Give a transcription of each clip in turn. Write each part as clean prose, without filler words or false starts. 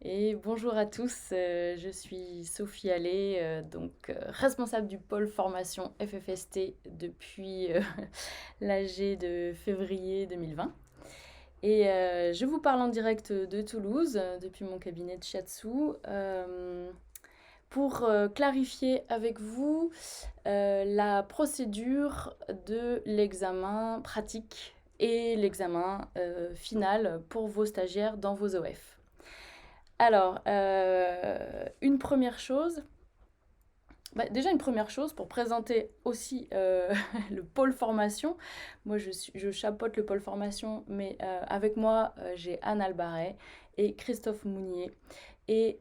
Et bonjour à tous, je suis Sophie Allais, responsable du pôle formation FFST depuis l'AG de février 2020. Et je vous parle en direct de Toulouse, depuis mon cabinet de shiatsu, pour clarifier avec vous la procédure de l'examen pratique et l'examen final pour vos stagiaires dans vos OF. Alors, une première chose, déjà une première chose pour présenter aussi le pôle formation. Moi, je chapeaute le pôle formation, mais avec moi, j'ai Anne Albaret et Christophe Mounier et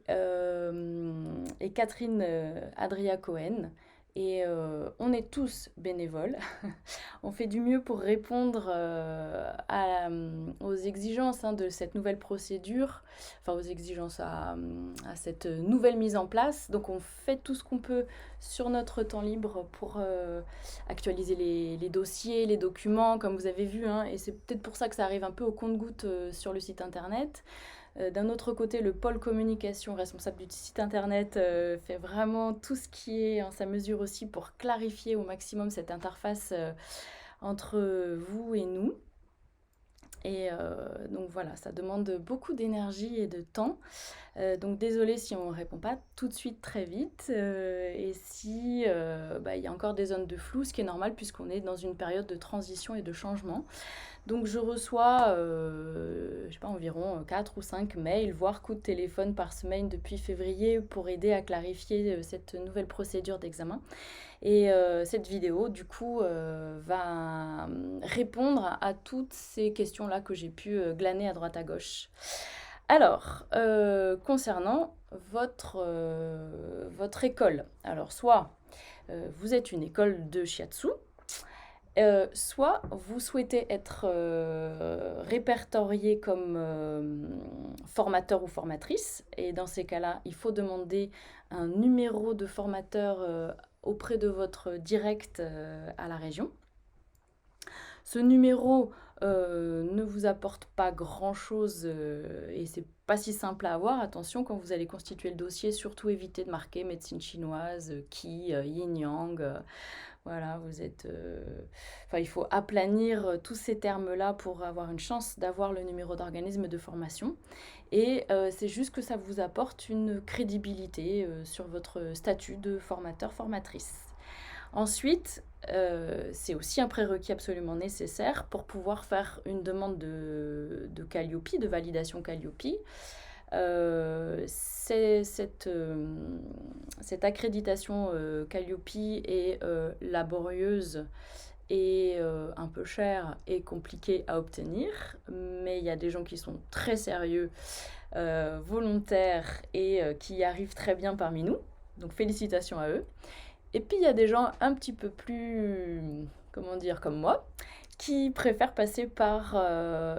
Catherine Adria Cohen. Et on est tous bénévoles. On fait du mieux pour répondre aux exigences de cette nouvelle procédure, enfin aux exigences à cette nouvelle mise en place. Donc on fait tout ce qu'on peut sur notre temps libre pour actualiser les dossiers, les documents, comme vous avez vu, et c'est peut-être pour ça que ça arrive un peu au compte-gouttes sur le site internet. D'un autre côté, le pôle communication responsable du site internet fait vraiment tout ce qui est en sa mesure aussi pour clarifier au maximum cette interface entre vous et nous. Et donc voilà, ça demande beaucoup d'énergie et de temps. Donc désolé si on ne répond pas tout de suite très vite. Et si il y a encore des zones de flou, ce qui est normal puisqu'on est dans une période de transition et de changement. Donc je reçois, je sais pas, environ 4 ou 5 mails, voire coups de téléphone par semaine depuis février pour aider à clarifier cette nouvelle procédure d'examen. Et cette vidéo, du coup, va répondre à toutes ces questions-là que j'ai pu glaner à droite à gauche. Alors, concernant votre école, alors soit vous êtes une école de shiatsu, soit vous souhaitez être répertorié comme formateur ou formatrice, et dans ces cas-là, il faut demander un numéro de formateur auprès de votre direct à la région. Ce numéro ne vous apporte pas grand-chose et c'est pas si simple à avoir. Attention, quand vous allez constituer le dossier, surtout évitez de marquer médecine chinoise, Qi, yin-yang. Voilà, vous êtes. Enfin, il faut aplanir tous ces termes-là pour avoir une chance d'avoir le numéro d'organisme de formation. Et c'est juste que ça vous apporte une crédibilité sur votre statut de formateur-formatrice. Ensuite, c'est aussi un prérequis absolument nécessaire pour pouvoir faire une demande de Calliope, de validation Calliope. Cette accréditation Calliope est laborieuse et un peu chère et compliquée à obtenir, mais il y a des gens qui sont très sérieux, volontaires et qui y arrivent très bien parmi nous. Donc félicitations à eux. Et puis il y a des gens un petit peu plus, comment dire, comme moi, qui préfèrent passer par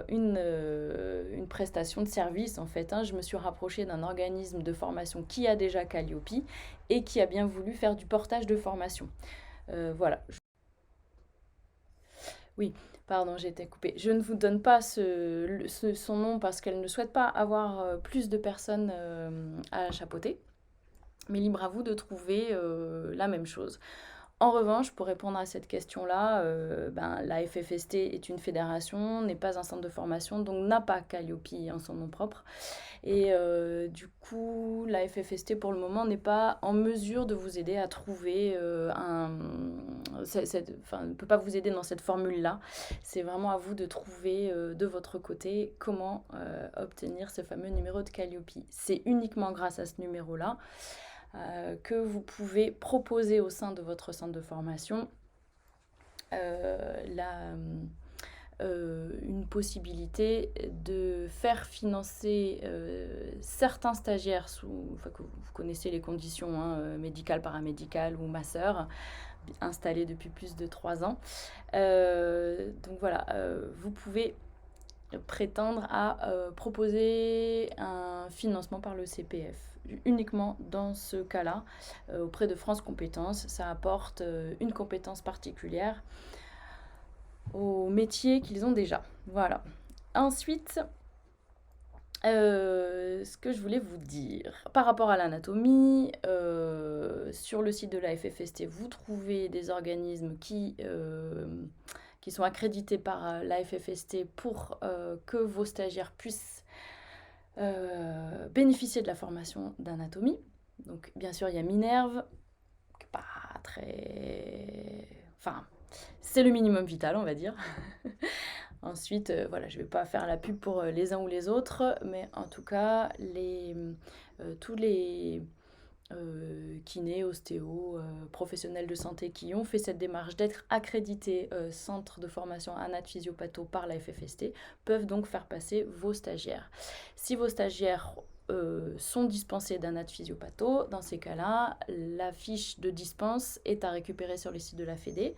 une prestation de service en fait. Je me suis rapprochée d'un organisme de formation qui a déjà Calliope et qui a bien voulu faire du portage de formation. Voilà. Oui, pardon, j'ai été coupée. Je ne vous donne pas son nom parce qu'elle ne souhaite pas avoir plus de personnes à chapeauter. Mais libre à vous de trouver la même chose. En revanche, pour répondre à cette question-là, la FFST est une fédération, n'est pas un centre de formation, donc n'a pas Calliope en son nom propre. Et du coup, la FFST pour le moment n'est pas en mesure de vous aider à trouver ne peut pas vous aider dans cette formule-là. C'est vraiment à vous de trouver de votre côté comment obtenir ce fameux numéro de Calliope. C'est uniquement grâce à ce numéro-là que vous pouvez proposer au sein de votre centre de formation une possibilité de faire financer certains stagiaires que vous connaissez les conditions médicales, paramédicales ou masseurs installés depuis plus de 3 ans. Donc voilà, vous pouvez prétendre à proposer un financement par le CPF. Uniquement dans ce cas-là, auprès de France Compétences, ça apporte une compétence particulière aux métiers qu'ils ont déjà. Voilà. Ensuite, Ce que je voulais vous dire par rapport à l'anatomie, sur le site de la FFST, vous trouvez des organismes qui sont accrédités par la FFST pour que vos stagiaires puissent bénéficier de la formation d'anatomie. Donc, bien sûr, il y a Minerve, qui n'est pas très... Enfin, c'est le minimum vital, on va dire. Ensuite, voilà, je ne vais pas faire la pub pour les uns ou les autres, mais en tout cas, tous les kinés, ostéos, professionnels de santé qui ont fait cette démarche d'être accrédités centre de formation anat physiopatho par la FFST peuvent donc faire passer vos stagiaires. Si vos stagiaires sont dispensés d'anat physiopatho, dans ces cas-là, la fiche de dispense est à récupérer sur le site de la Fédé,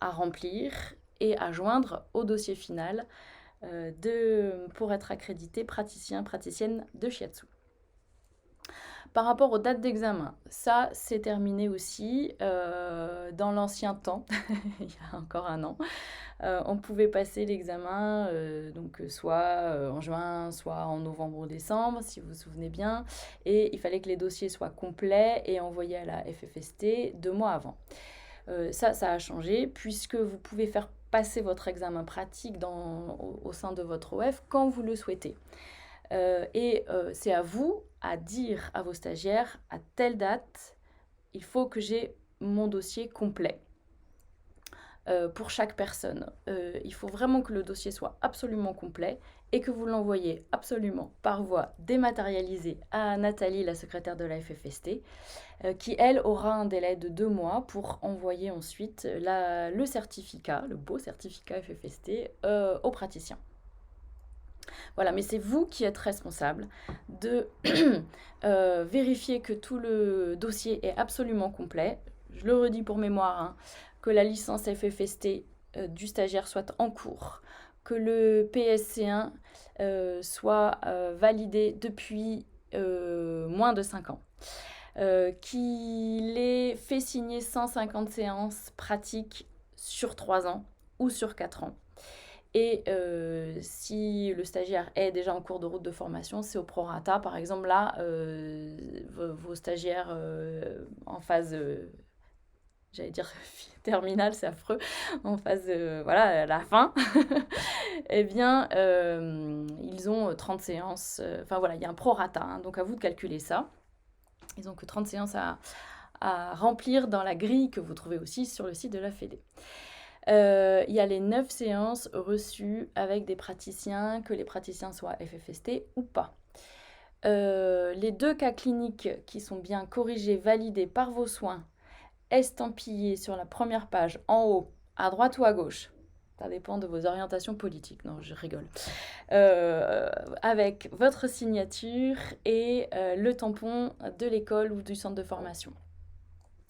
à remplir et à joindre au dossier final pour être accrédité praticienne de shiatsu. Par rapport aux dates d'examen, ça c'est terminé aussi dans l'ancien temps, il y a encore un an. On pouvait passer l'examen donc soit en juin, soit en novembre ou décembre, si vous vous souvenez bien. Et il fallait que les dossiers soient complets et envoyés à la FFST 2 mois avant. Ça a changé puisque vous pouvez faire passer votre examen pratique au sein de votre OF quand vous le souhaitez. C'est à vous à dire à vos stagiaires, à telle date, il faut que j'ai mon dossier complet pour chaque personne. Il faut vraiment que le dossier soit absolument complet et que vous l'envoyez absolument par voie dématérialisée à Nathalie, la secrétaire de la FFST, qui, elle, aura un délai de 2 mois pour envoyer ensuite le certificat, le beau certificat FFST, aux praticiens. Voilà, mais c'est vous qui êtes responsable de vérifier que tout le dossier est absolument complet. Je le redis pour mémoire, hein, que la licence FFST du stagiaire soit en cours, que le PSC1 soit validé depuis moins de 5 ans, qu'il ait fait signer 150 séances pratiques sur 3 ans ou sur 4 ans. Et si le stagiaire est déjà en cours de route de formation, c'est au prorata. Par exemple, là, vos stagiaires en phase, j'allais dire terminale, c'est affreux, en phase, voilà, la fin, eh bien, ils ont 30 séances. Enfin, voilà, il y a un prorata, hein, donc à vous de calculer ça. Ils n'ont que 30 séances à remplir dans la grille que vous trouvez aussi sur le site de la Fédé. Il y a les 9 séances reçues avec des praticiens, que les praticiens soient FFST ou pas. Les 2 cas cliniques qui sont bien corrigés, validés par vos soins, estampillés sur la première page, en haut, à droite ou à gauche. Ça dépend de vos orientations politiques. Non, je rigole. Avec votre signature et le tampon de l'école ou du centre de formation.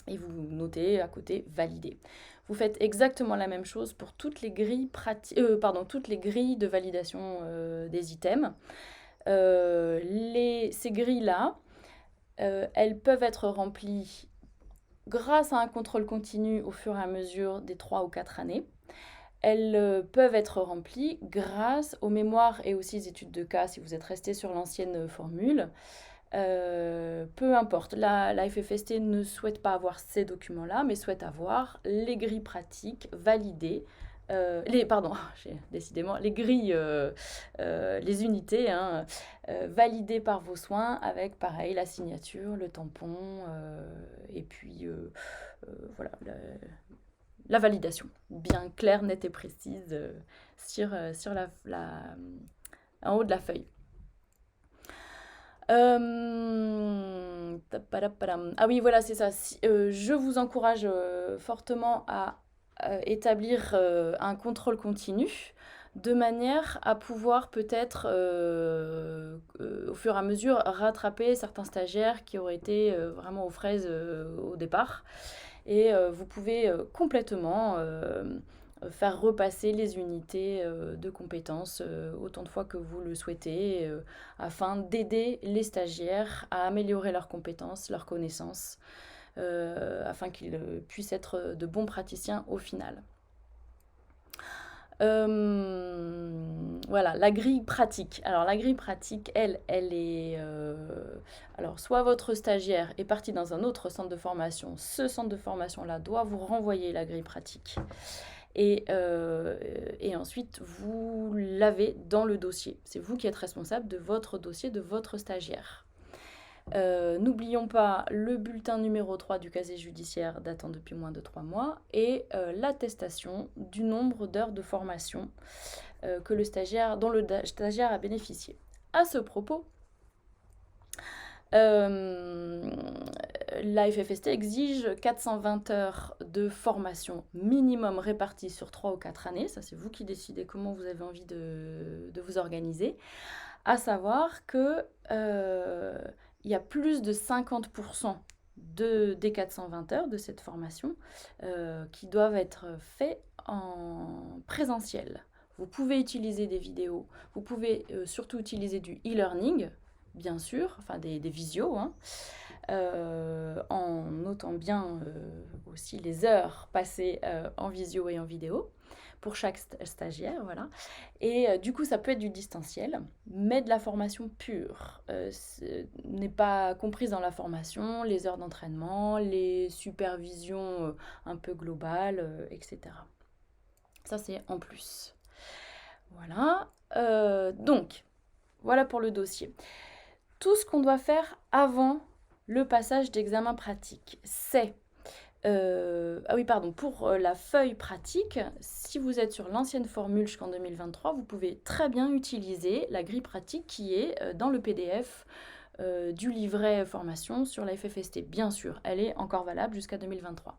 Et vous notez à côté « Validé ». Vous faites exactement la même chose pour toutes les grilles, toutes les grilles de validation des items. Ces grilles-là, elles peuvent être remplies grâce à un contrôle continu au fur et à mesure des 3 ou 4 années. Elles peuvent être remplies grâce aux mémoires et aussi aux études de cas si vous êtes resté sur l'ancienne formule. Peu importe, la FFST ne souhaite pas avoir ces documents-là, mais souhaite avoir les grilles pratiques validées, décidément, les grilles, les unités, hein, validées par vos soins avec, pareil, la signature, le tampon, et puis, voilà, la validation, bien claire, nette et précise, sur en haut de la feuille. Ah oui, voilà, c'est ça. Je vous encourage fortement à établir un contrôle continu de manière à pouvoir peut-être au fur et à mesure rattraper certains stagiaires qui auraient été vraiment aux fraises au départ. Et vous pouvez complètement faire repasser les unités de compétences autant de fois que vous le souhaitez afin d'aider les stagiaires à améliorer leurs compétences, leurs connaissances afin qu'ils puissent être de bons praticiens au final. Voilà, la grille pratique. Alors la grille pratique, elle est... alors soit votre stagiaire est parti dans un autre centre de formation, ce centre de formation-là doit vous renvoyer la grille pratique. Et ensuite, vous l'avez dans le dossier. C'est vous qui êtes responsable de votre dossier, de votre stagiaire. N'oublions pas le bulletin numéro 3 du casier judiciaire datant depuis moins de 3 mois et l'attestation du nombre d'heures de formation dont le stagiaire a bénéficié. À ce propos, la FFST exige 420 heures de formation minimum réparties sur 3 ou 4 années. Ça, c'est vous qui décidez comment vous avez envie de vous organiser. À savoir que il y a plus de 50% des 420 heures de cette formation qui doivent être faites en présentiel. Vous pouvez utiliser des vidéos, vous pouvez surtout utiliser du e-learning, bien sûr, enfin des visios, hein, en notant bien aussi les heures passées en visio et en vidéo pour chaque stagiaire, voilà. Et du coup, ça peut être du distanciel, mais de la formation pure. N'est pas comprise dans la formation les heures d'entraînement, les supervisions un peu globales, etc. Ça, c'est en plus. Voilà. Donc, voilà pour le dossier. Tout ce qu'on doit faire avant le passage d'examen pratique, c'est... pour la feuille pratique, si vous êtes sur l'ancienne formule jusqu'en 2023, vous pouvez très bien utiliser la grille pratique qui est dans le PDF du livret formation sur la FFST. Bien sûr, elle est encore valable jusqu'à 2023.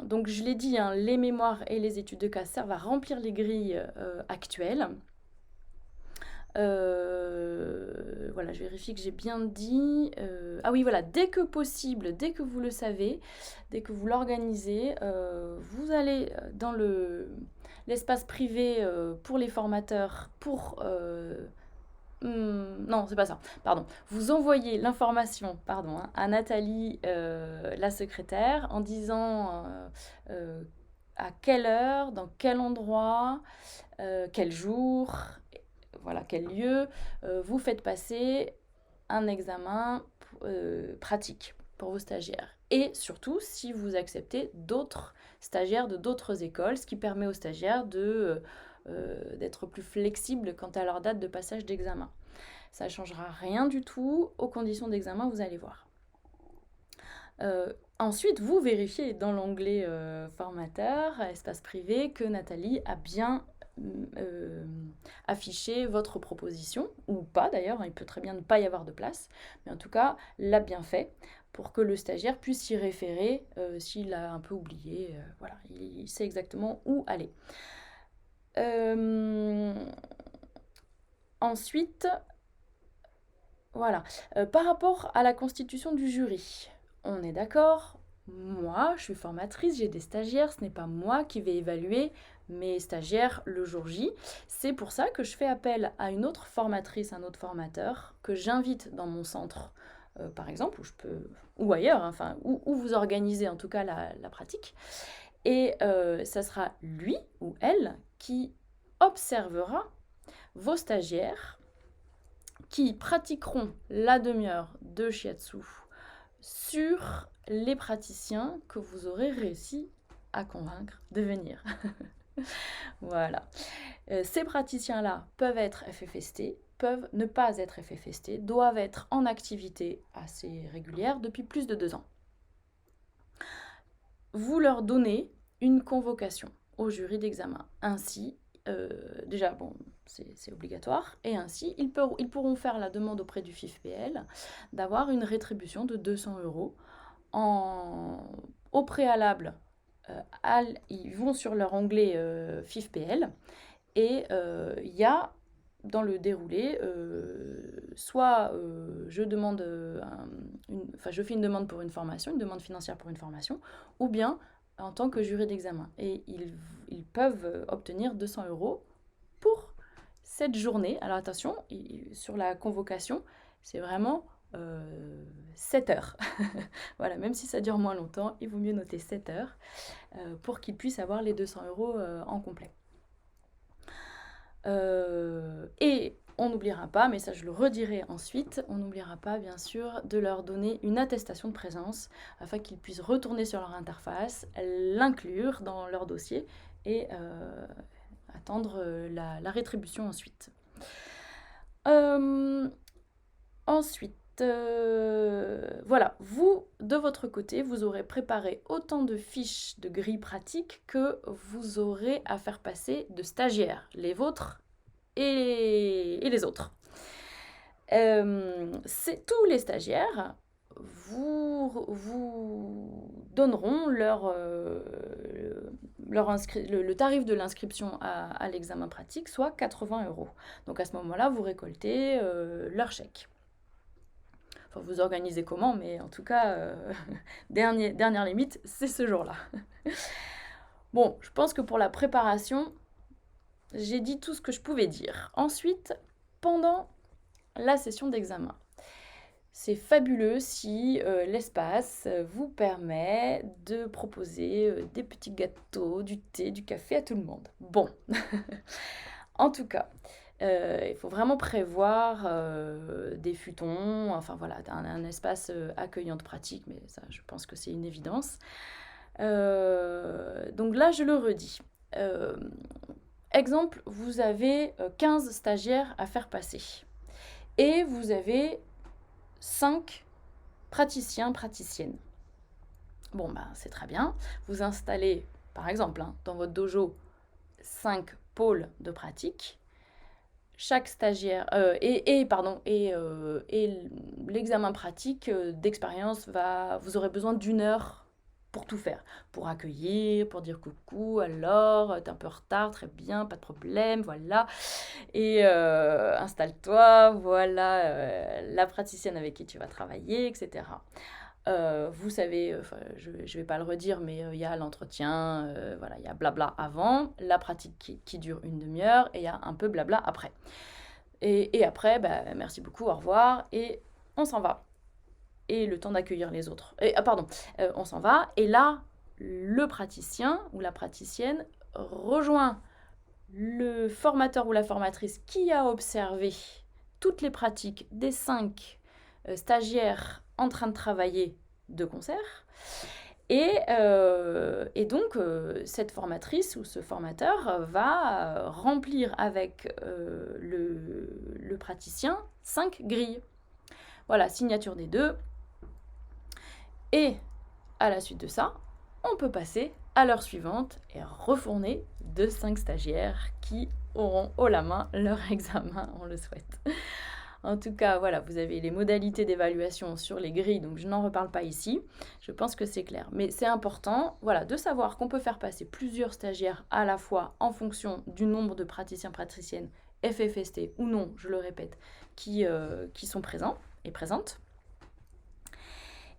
Donc je l'ai dit, hein, les mémoires et les études de cas servent à remplir les grilles actuelles. Voilà, je vérifie que j'ai bien dit. Ah oui, voilà, dès que possible, dès que vous le savez, dès que vous l'organisez, vous allez dans l'espace privé pour les formateurs, non, c'est pas ça, pardon. Vous envoyez l'information, pardon, hein, à Nathalie, la secrétaire, en disant à quelle heure, dans quel endroit, quel jour, voilà, quel lieu, vous faites passer un examen pratique pour vos stagiaires. Et surtout, si vous acceptez d'autres stagiaires de d'autres écoles, ce qui permet aux stagiaires d'être plus flexibles quant à leur date de passage d'examen. Ça ne changera rien du tout aux conditions d'examen, vous allez voir. Ensuite, vous vérifiez dans l'onglet formateur, espace privé, que Nathalie a bien affiché votre proposition, ou pas d'ailleurs, il peut très bien ne pas y avoir de place, mais en tout cas, l'a bien fait pour que le stagiaire puisse s'y référer s'il a un peu oublié. Voilà, il sait exactement où aller. Ensuite, voilà, par rapport à la constitution du jury, on est d'accord, moi je suis formatrice, j'ai des stagiaires, ce n'est pas moi qui vais évaluer mes stagiaires le jour J. C'est pour ça que je fais appel à une autre formatrice, un autre formateur, que j'invite dans mon centre, par exemple, ou ailleurs, hein, enfin, où vous organisez en tout cas la pratique. Et ça sera lui ou elle qui observera vos stagiaires qui pratiqueront la demi-heure de shiatsu sur les praticiens que vous aurez réussi à convaincre de venir. Voilà. Ces praticiens-là peuvent être FFST, peuvent ne pas être FFST, doivent être en activité assez régulière depuis plus de 2 ans. Vous leur donnez une convocation au jury d'examen. Ainsi, déjà, bon, c'est obligatoire, et ainsi, ils pourront faire la demande auprès du FIFPL d'avoir une rétribution de 200 € au préalable. Ils vont sur leur onglet FIFPL et il y a dans le déroulé soit je fais une demande pour une formation, une demande financière pour une formation, ou bien en tant que jury d'examen. Et ils peuvent obtenir 200 € pour cette journée. Alors attention, sur la convocation, c'est vraiment 7 heures. Voilà, même si ça dure moins longtemps, il vaut mieux noter 7 heures pour qu'il puisse avoir les 200 euros en complet. Et on n'oubliera pas, mais ça je le redirai ensuite, on n'oubliera pas bien sûr de leur donner une attestation de présence afin qu'ils puissent retourner sur leur interface, l'inclure dans leur dossier et attendre la rétribution ensuite. Ensuite, voilà, vous, de votre côté, vous aurez préparé autant de fiches de grilles pratiques que vous aurez à faire passer de stagiaires, les vôtres et les autres. Tous les stagiaires vous donneront le tarif de l'inscription à l'examen pratique, soit 80 euros. Donc à ce moment-là, vous récoltez leur chèque. Enfin, vous organisez comment, mais en tout cas, dernière limite, c'est ce jour-là. Bon, je pense que pour la préparation, j'ai dit tout ce que je pouvais dire. Ensuite, pendant la session d'examen, c'est fabuleux si l'espace vous permet de proposer des petits gâteaux, du thé, du café à tout le monde. Bon, en tout cas, il faut vraiment prévoir des futons, enfin voilà, un espace accueillant de pratique, mais ça, je pense que c'est une évidence. Donc là, je le redis. Exemple, vous avez 15 stagiaires à faire passer et vous avez 5 praticiens, praticiennes. Bon, ben, c'est très bien. Vous installez, par exemple, dans votre dojo, 5 pôles de pratique. Chaque stagiaire et l'examen pratique d'expérience vous aurez besoin d'1 heure pour tout faire, pour accueillir, pour dire coucou, alors t'es un peu en retard, très bien, pas de problème, voilà, et installe-toi, voilà la praticienne avec qui tu vas travailler, etc. Vous savez, je ne vais pas le redire, mais il y a l'entretien, voilà, il y a blabla avant, la pratique qui dure 1/2 heure, et il y a un peu blabla après. Et après, bah, merci beaucoup, au revoir, et on s'en va. Et le temps d'accueillir les autres. On s'en va, et là, le praticien ou la praticienne rejoint le formateur ou la formatrice qui a observé toutes les pratiques des 5 stagiaires en train de travailler de concert. Et donc, cette formatrice ou ce formateur va remplir avec le praticien 5 grilles. Voilà, signature des 2. Et à la suite de ça, on peut passer à l'heure suivante et refourner de 5 stagiaires qui auront haut la main leur examen, on le souhaite. En tout cas, voilà, vous avez les modalités d'évaluation sur les grilles, donc je n'en reparle pas ici. Je pense que c'est clair. Mais c'est important, voilà, de savoir qu'on peut faire passer plusieurs stagiaires à la fois en fonction du nombre de praticiens, praticiennes, FFST ou non, je le répète, qui sont présents et présentes.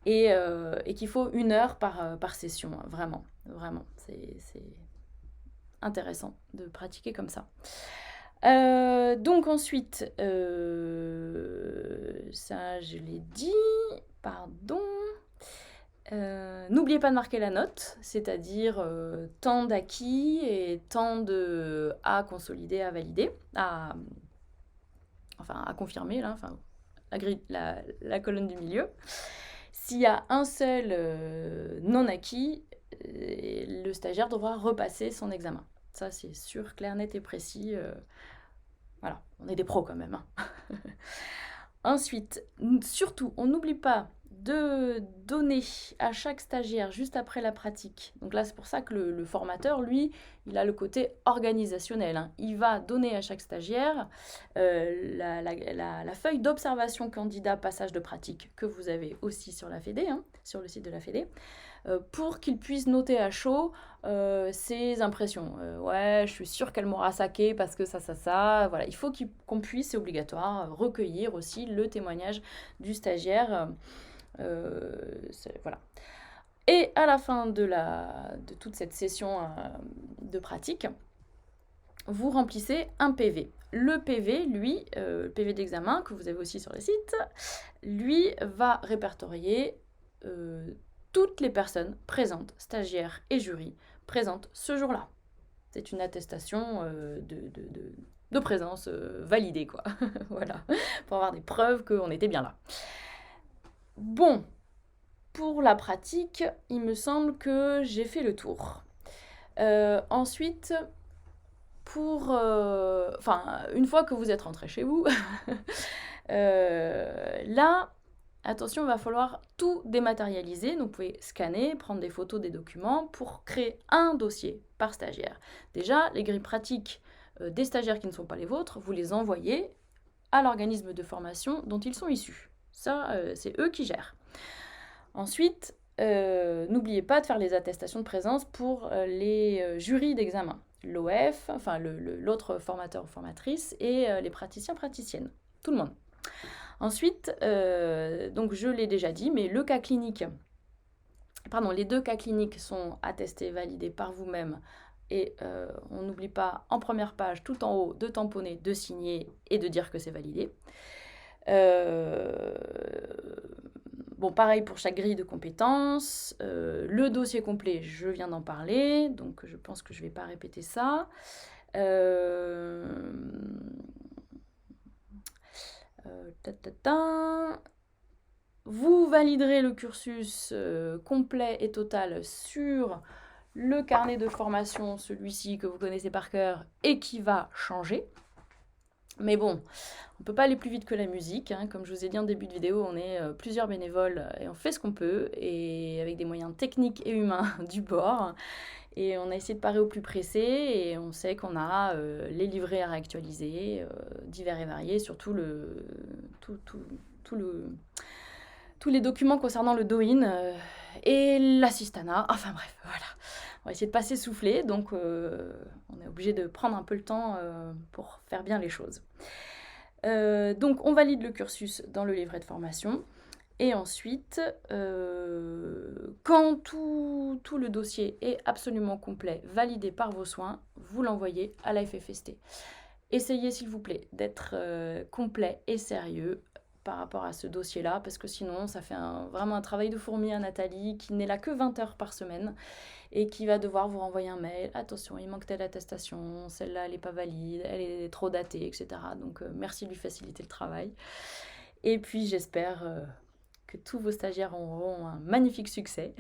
Et qu'il faut 1 heure par session, hein, vraiment, vraiment. C'est intéressant de pratiquer comme ça. Donc ensuite, ça je l'ai dit, pardon. N'oubliez pas de marquer la note, c'est-à-dire temps d'acquis et temps de à consolider, à valider, à confirmer, là, la colonne du milieu. S'il y a un seul non acquis, le stagiaire devra repasser son examen. Ça, c'est sûr, clair, net et précis. Voilà, on est des pros quand même. Hein. Ensuite, surtout, on n'oublie pas de donner à chaque stagiaire juste après la pratique. Donc là, c'est pour ça que le formateur, lui, il a le côté organisationnel. Hein. Il va donner à chaque stagiaire la feuille d'observation candidat passage de pratique que vous avez aussi sur la Fédé, hein, sur le site de la Fédé, pour qu'il puisse noter à chaud ses impressions. Ouais, je suis sûre qu'elle m'aura saqué parce que ça. Voilà, il faut qu'on puisse, c'est obligatoire, recueillir aussi le témoignage du stagiaire. Voilà. Et à la fin de toute cette session de pratique, vous remplissez un PV. Le PV, lui, le PV d'examen que vous avez aussi sur le site, lui va répertorier toutes les personnes présentes, stagiaires et jury, présentes ce jour-là. C'est une attestation de présence validée, quoi. Voilà, pour avoir des preuves qu'on était bien là. Bon, pour la pratique, il me semble que j'ai fait le tour. Ensuite, une fois que vous êtes rentré chez vous, là, attention, il va falloir tout dématérialiser. Donc, vous pouvez scanner, prendre des photos des documents pour créer un dossier par stagiaire. Déjà, les grilles pratiques des stagiaires qui ne sont pas les vôtres, vous les envoyez à l'organisme de formation dont ils sont issus. Ça, c'est eux qui gèrent. Ensuite, n'oubliez pas de faire les attestations de présence pour les jurys d'examen. L'OF, enfin l'autre formateur ou formatrice et les praticiens, praticiennes. Tout le monde. Ensuite, donc je l'ai déjà dit, mais les deux cas cliniques sont attestés, validés par vous-même. Et on n'oublie pas, en première page, tout en haut, de tamponner, de signer et de dire que c'est validé. Bon, pareil pour chaque grille de compétences. Le dossier complet, je viens d'en parler, donc je pense que je ne vais pas répéter ça. Vous validerez le cursus complet et total sur le carnet de formation, celui-ci que vous connaissez par cœur et qui va changer. Mais bon, on ne peut pas aller plus vite que la musique. Hein. Comme je vous ai dit en début de vidéo, on est plusieurs bénévoles et on fait ce qu'on peut, et avec des moyens techniques et humains du bord. Et on a essayé de parer au plus pressé, et on sait qu'on a les livrets à réactualiser, divers et variés, sur tous les documents concernant le DOIN et l'assistanat. Enfin bref, voilà. On va essayer de pas s'essouffler, donc on est obligé de prendre un peu le temps pour faire bien les choses. Donc on valide le cursus dans le livret de formation, et ensuite, quand tout le dossier est absolument complet, validé par vos soins, vous l'envoyez à la FFST. Essayez s'il vous plaît d'être complet et sérieux par rapport à ce dossier-là, parce que sinon ça fait vraiment un travail de fourmi à Nathalie, qui n'est là que 20 heures par semaine, et qui va devoir vous renvoyer un mail. Attention, il manque telle attestation, celle-là elle n'est pas valide, elle est trop datée, etc. Donc merci de lui faciliter le travail. Et puis j'espère que tous vos stagiaires auront un magnifique succès.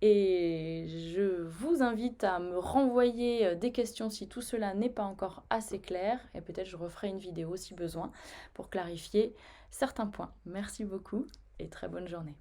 Et je vous invite à me renvoyer des questions si tout cela n'est pas encore assez clair. Et peut-être je referai une vidéo si besoin pour clarifier certains points. Merci beaucoup et très bonne journée.